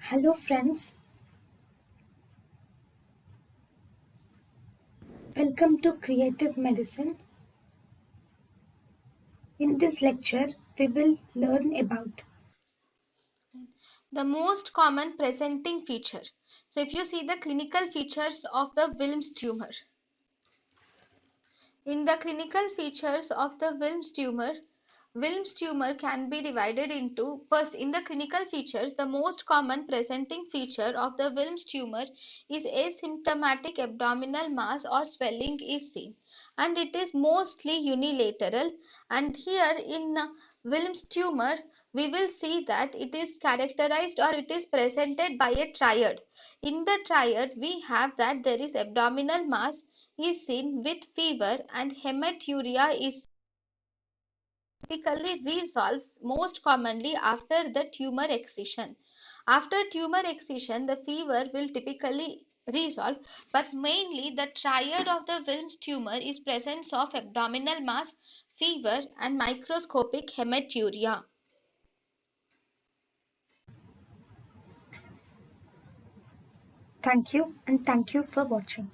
Hello, friends. Welcome to Creative Medicine. In this lecture, we will learn about the most common presenting feature. So if you see the clinical features of the Wilms tumor. In the clinical features of the Wilms tumor can be divided into first in the clinical features the most common presenting feature of the Wilms tumor is asymptomatic abdominal mass or swelling is seen and it is mostly unilateral and here in Wilms tumor we will see that it is characterized or it is presented by a triad. In the triad we have that there is abdominal mass is seen with fever and hematuria is typically resolves most commonly after the tumor excision. After tumor excision, the fever will typically resolve, but mainly the triad of the Wilms tumor is presence of abdominal mass, fever, and microscopic hematuria. thank you and thank you for watching.